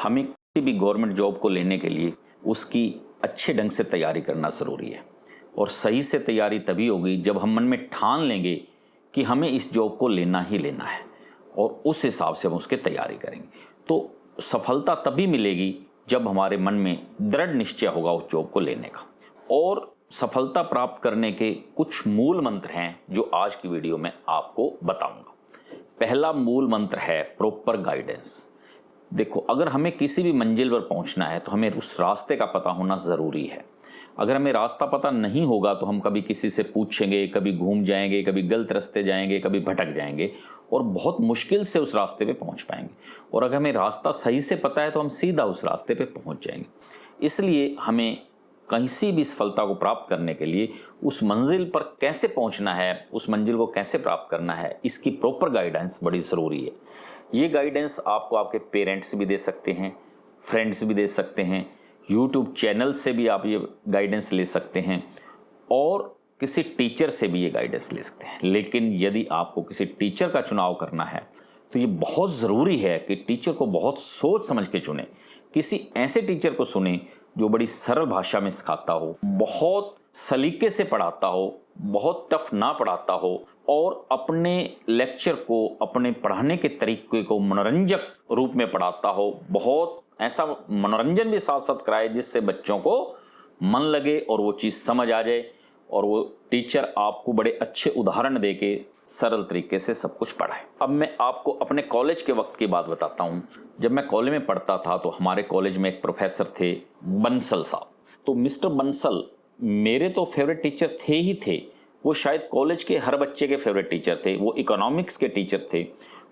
हमें किसी भी गवर्नमेंट जॉब को लेने के लिए उसकी अच्छे ढंग से तैयारी करना ज़रूरी है। और सही से तैयारी तभी होगी जब हम मन में ठान लेंगे कि हमें इस जॉब को लेना ही लेना है और उस हिसाब से हम उसकी तैयारी करेंगे। तो सफलता तभी मिलेगी जब हमारे मन में दृढ़ निश्चय होगा उस जॉब को लेने का। और सफलता प्राप्त करने के कुछ मूल मंत्र हैं जो आज की वीडियो में आपको बताऊंगा। पहला मूल मंत्र है प्रॉपर गाइडेंस। देखो, अगर हमें किसी भी मंजिल पर पहुंचना है तो हमें उस रास्ते का पता होना ज़रूरी है। अगर हमें रास्ता पता नहीं होगा तो हम कभी किसी से पूछेंगे, कभी घूम जाएंगे, कभी गलत रास्ते जाएंगे, कभी भटक जाएंगे और बहुत मुश्किल से उस रास्ते पे पहुंच पाएंगे। और अगर हमें रास्ता सही से पता है तो हम सीधा उस रास्ते पे पहुंच जाएंगे। इसलिए हमें किसी भी सफलता को प्राप्त करने के लिए उस मंजिल पर कैसे पहुंचना है, उस मंजिल को कैसे प्राप्त करना है, इसकी प्रॉपर गाइडेंस बड़ी ज़रूरी है। ये गाइडेंस आपको आपके पेरेंट्स भी दे सकते हैं, फ्रेंड्स भी दे सकते हैं, यूट्यूब चैनल से भी आप ये गाइडेंस ले सकते हैं और किसी टीचर से भी ये गाइडेंस ले सकते हैं। लेकिन यदि आपको किसी टीचर का चुनाव करना है तो ये बहुत ज़रूरी है कि टीचर को बहुत सोच समझ के चुनें। किसी ऐसे टीचर को सुने जो बड़ी सरल भाषा में सिखाता हो, बहुत सलीके से पढ़ाता हो, बहुत टफ ना पढ़ाता हो और अपने लेक्चर को, अपने पढ़ाने के तरीके को मनोरंजक रूप में पढ़ाता हो। बहुत ऐसा मनोरंजन भी साथ साथ कराए जिससे बच्चों को मन लगे और वो चीज़ समझ आ जाए और वो टीचर आपको बड़े अच्छे उदाहरण दे के सरल तरीके से सब कुछ पढ़ाए। अब मैं आपको अपने कॉलेज के वक्त की बात बताता हूँ। जब मैं कॉलेज में पढ़ता था तो हमारे कॉलेज में एक प्रोफेसर थे, बंसल साहब। तो मिस्टर बंसल मेरे तो फेवरेट टीचर थे ही थे। वो शायद कॉलेज के हर बच्चे के फेवरेट टीचर थे। वो इकोनॉमिक्स के टीचर थे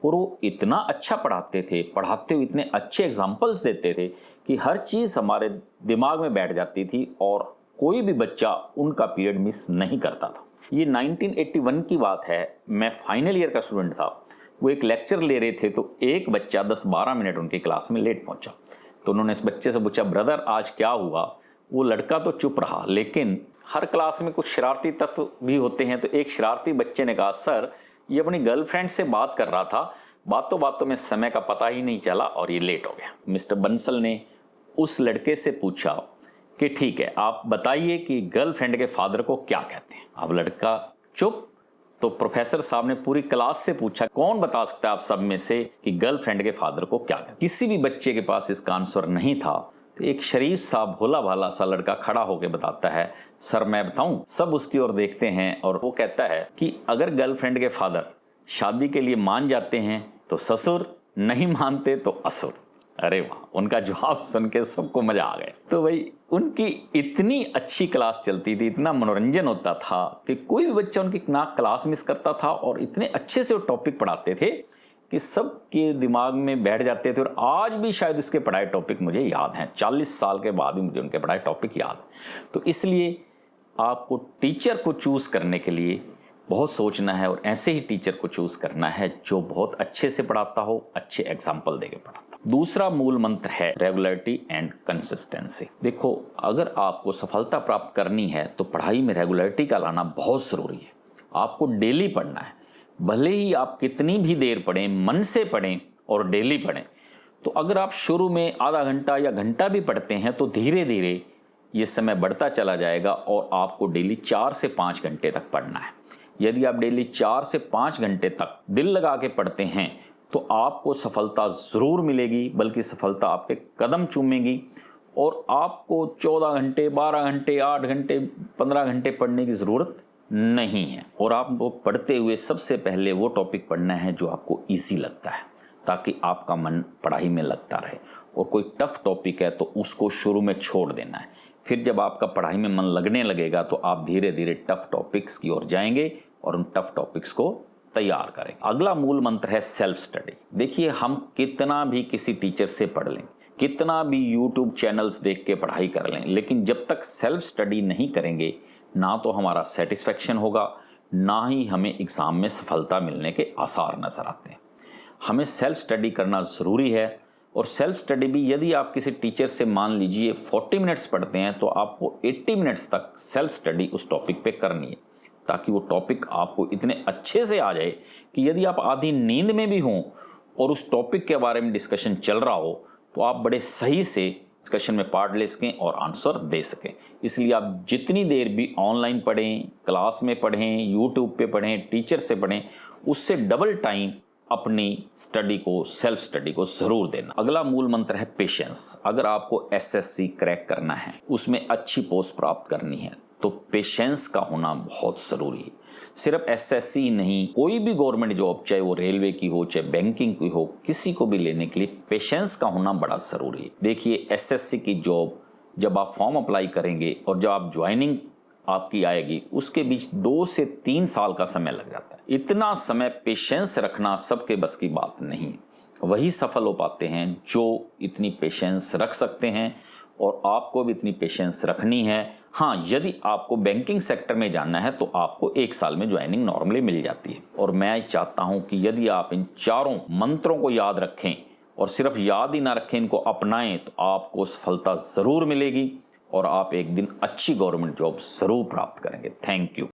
और वो इतना अच्छा पढ़ाते थे, पढ़ाते हुए इतने अच्छे एग्जाम्पल्स देते थे कि हर चीज़ हमारे दिमाग में बैठ जाती थी और कोई भी बच्चा उनका पीरियड मिस नहीं करता था। ये 1981 की बात है। मैं फाइनल ईयर का स्टूडेंट था। वो एक लेक्चर ले रहे थे तो एक बच्चा 10-12 मिनट उनकी क्लास में लेट पहुंचा। तो उन्होंने इस बच्चे से पूछा, ब्रदर आज क्या हुआ? वो लड़का तो चुप रहा, लेकिन हर क्लास में कुछ शरारती तत्व भी होते हैं। तो एक शरारती बच्चे ने कहा, सर ये अपनी गर्लफ्रेंड से बात कर रहा था, बातों बातों में समय का पता ही नहीं चला और ये लेट हो गया। मिस्टर बंसल ने उस लड़के से पूछा कि ठीक है, आप बताइए कि गर्लफ्रेंड के फादर को क्या कहते हैं। अब लड़का चुप। तो प्रोफेसर साहब ने पूरी क्लास से पूछा, कौन बता सकता है आप सब में से कि गर्लफ्रेंड के फादर को क्या कहते हैं? किसी भी बच्चे के पास इसका आंसर नहीं था। तो एक शरीफ सा भोला भाला सा लड़का खड़ा होकर बताता है, सर मैं बताऊं। सब उसकी ओर देखते हैं और वो कहता है कि अगर गर्लफ्रेंड के फादर शादी के लिए मान जाते हैं तो ससुर, नहीं मानते तो असुर। अरे वाह, उनका जवाब सुन के सबको मजा आ गया। तो भाई उनकी इतनी अच्छी क्लास चलती थी, इतना मनोरंजन होता था कि कोई भी बच्चा उनकी ना क्लास मिस करता था और इतने अच्छे से वो टॉपिक पढ़ाते थे कि सबके दिमाग में बैठ जाते थे। और आज भी शायद उसके पढ़ाए टॉपिक मुझे याद हैं। 40 साल के बाद भी मुझे उनके पढ़ाए टॉपिक याद है। तो इसलिए आपको टीचर को चूज़ करने के लिए बहुत सोचना है और ऐसे ही टीचर को चूज़ करना है जो बहुत अच्छे से पढ़ाता हो, अच्छे एग्जाम्पल देके पढ़ाता हो। दूसरा मूल मंत्र है रेगुलरिटी एंड कंसिस्टेंसी। देखो, अगर आपको सफलता प्राप्त करनी है तो पढ़ाई में रेगुलरिटी का लाना बहुत ज़रूरी है। आपको डेली पढ़ना है। भले ही आप कितनी भी देर पढ़ें, मन से पढ़ें और डेली पढ़ें। तो अगर आप शुरू में आधा घंटा या घंटा भी पढ़ते हैं तो धीरे धीरे ये समय बढ़ता चला जाएगा और आपको डेली 4 से 5 घंटे तक पढ़ना है। यदि आप डेली 4 से 5 घंटे तक दिल लगा के पढ़ते हैं तो आपको सफलता ज़रूर मिलेगी, बल्कि सफलता आपके कदम चूमेगी और आपको 14 घंटे, 12 घंटे, 8 घंटे, 15 घंटे पढ़ने की ज़रूरत नहीं है। और आपको पढ़ते हुए सबसे पहले वो टॉपिक पढ़ना है जो आपको ईजी लगता है, ताकि आपका मन पढ़ाई में लगता रहे। और कोई टफ टॉपिक है तो उसको शुरू में छोड़ देना है। फिर जब आपका पढ़ाई में मन लगने लगेगा तो आप धीरे धीरे टफ टॉपिक्स की ओर जाएंगे और उन टफ टॉपिक्स को तैयार करें। अगला मूल मंत्र है सेल्फ स्टडी। देखिए, हम कितना भी किसी टीचर से पढ़ लें, कितना भी यूट्यूब चैनल्स देख के पढ़ाई कर लें, लेकिन जब तक सेल्फ स्टडी नहीं करेंगे ना तो हमारा सेटिस्फैक्शन होगा, ना ही हमें एग्ज़ाम में सफलता मिलने के आसार नज़र आते हैं। हमें सेल्फ स्टडी करना ज़रूरी है। और सेल्फ स्टडी भी यदि आप किसी टीचर से मान लीजिए 40 मिनट्स पढ़ते हैं तो आपको 80 मिनट्स तक सेल्फ स्टडी उस टॉपिक पे करनी है, ताकि वो टॉपिक आपको इतने अच्छे से आ जाए कि यदि आप आधी नींद में भी हों और उस टॉपिक के बारे में डिस्कशन चल रहा हो तो आप बड़े सही से डिस्कशन में पार्ट ले सकें और आंसर दे सकें। इसलिए आप जितनी देर भी ऑनलाइन पढ़ें, क्लास में पढ़ें, यूट्यूब पे पढ़ें, टीचर से पढ़ें, उससे डबल टाइम अपनी स्टडी को, सेल्फ स्टडी को ज़रूर देना। अगला मूल मंत्र है पेशेंस। अगर आपको एसएससी क्रैक करना है, उसमें अच्छी पोस्ट प्राप्त करनी है, तो पेशेंस का होना बहुत ज़रूरी है। सिर्फ एसएससी ही नहीं, कोई भी गवर्नमेंट जॉब, चाहे वो रेलवे की हो, चाहे बैंकिंग की हो, किसी को भी लेने के लिए पेशेंस का होना बड़ा ज़रूरी है। देखिए, एसएससी की जॉब जब आप फॉर्म अप्लाई करेंगे और जब आप ज्वाइनिंग आपकी आएगी, उसके बीच 2 से 3 साल का समय लग जाता है। इतना समय पेशेंस रखना सबके बस की बात नहीं। वही सफल हो पाते हैं जो इतनी पेशेंस रख सकते हैं, और आपको भी इतनी पेशेंस रखनी है। हाँ, यदि आपको बैंकिंग सेक्टर में जाना है तो आपको 1 साल में ज्वाइनिंग नॉर्मली मिल जाती है। और मैं चाहता हूँ कि यदि आप इन चारों मंत्रों को याद रखें, और सिर्फ याद ही ना रखें, इनको अपनाएं, तो आपको सफलता ज़रूर मिलेगी और आप एक दिन अच्छी गवर्नमेंट जॉब ज़रूर प्राप्त करेंगे। Thank you.